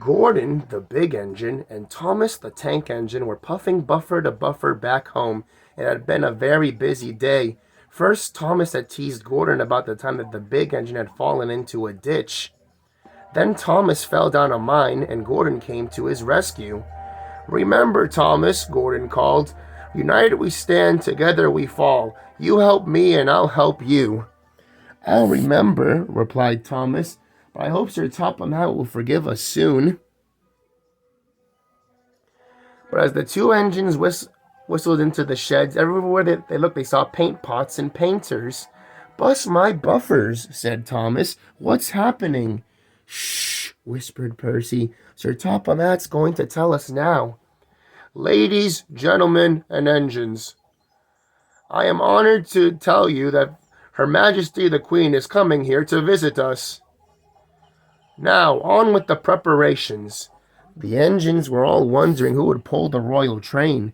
Gordon, the big engine, and Thomas, the tank engine, were puffing buffer to buffer back home. It had been a very busy day. First, Thomas had teased Gordon about the time that the big engine had fallen into a ditch. Then Thomas fell down a mine, and Gordon came to his rescue. "Remember, Thomas," Gordon called. "United we stand, together we fall. You help me, and I'll help you." "I'll remember," replied Thomas, "but I hope Sir Topham Hatt will forgive us soon." But as the two engines whistled into the sheds, everywhere they looked, they saw paint pots and painters. "Bust my buffers," said Thomas. "What's happening?" "Shh," whispered Percy. "Sir Topham Hatt's going to tell us now." "Ladies, gentlemen, and engines, I am honored to tell you that Her Majesty the Queen is coming here to visit us. Now, on with the preparations." The engines were all wondering who would pull the royal train.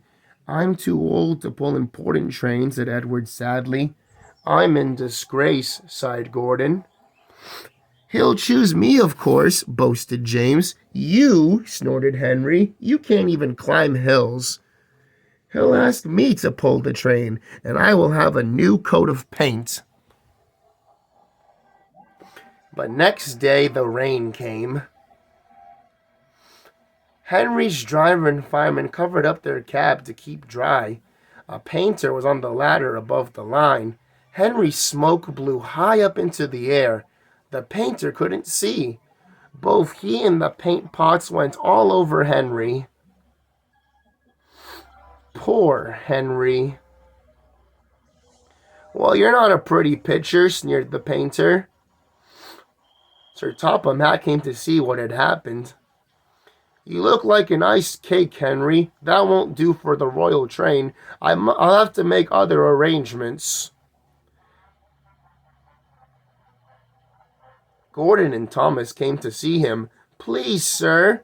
"I'm too old to pull important trains," said Edward sadly. "I'm in disgrace," sighed Gordon. "He'll choose me, of course," boasted James. "You," snorted Henry, "you can't even climb hills." "He'll ask me to pull the train, and I will have a new coat of paint." But next day the rain came. Henry's driver and fireman covered up their cab to keep dry. A painter was on the ladder above the line. Henry's smoke blew high up into the air. The painter couldn't see. Both he and the paint pots went all over Henry. Poor Henry. "Well, you're not a pretty picture," sneered the painter. Sir Topham Hatt came to see what had happened. "You look like an iced cake, Henry. That won't do for the royal train. I'll have to make other arrangements." Gordon and Thomas came to see him. "Please, sir."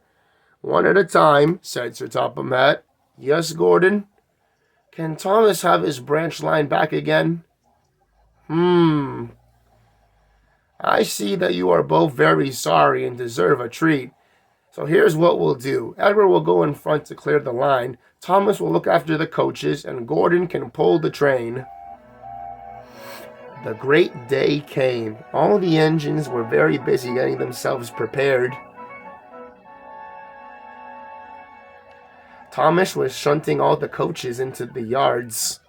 "One at a time," said Sir Topham Hatt. "Yes, Gordon?" "Can Thomas have his branch line back again?" I see that you are both very sorry and deserve a treat. So here's what we'll do. Edward will go in front to clear the line. Thomas will look after the coaches, and Gordon can pull the train." The great day came. All the engines were very busy getting themselves prepared. Thomas was shunting all the coaches into the yards.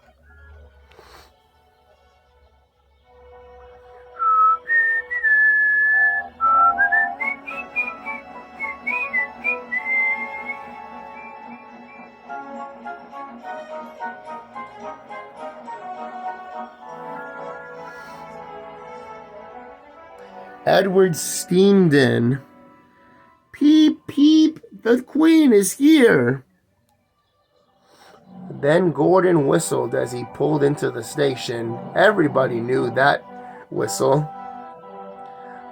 Edward steamed in. "Peep, peep, the Queen is here." Then Gordon whistled as he pulled into the station. Everybody knew that whistle.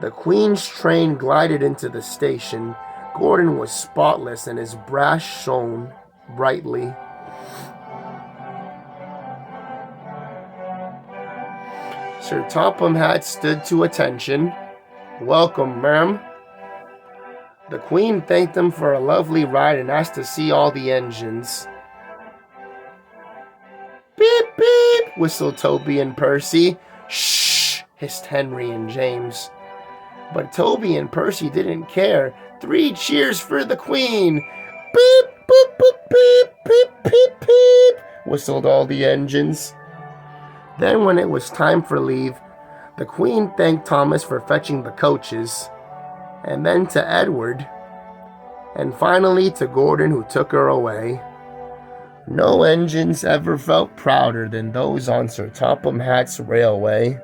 The Queen's train glided into the station. Gordon was spotless and his brass shone brightly. Sir Topham Hatt stood to attention. "Welcome, ma'am." The Queen thanked him for a lovely ride and asked to see all the engines. "Beep, beep," whistled Toby and Percy. "Shh," hissed Henry and James. But Toby and Percy didn't care. "3 cheers for the Queen!" "Beep, boop, boop, beep, beep, beep, beep," whistled all the engines. Then when it was time for leave, the Queen thanked Thomas for fetching the coaches, and then to Edward, and finally to Gordon, who took her away. No engines ever felt prouder than those on Sir Topham Hatt's railway.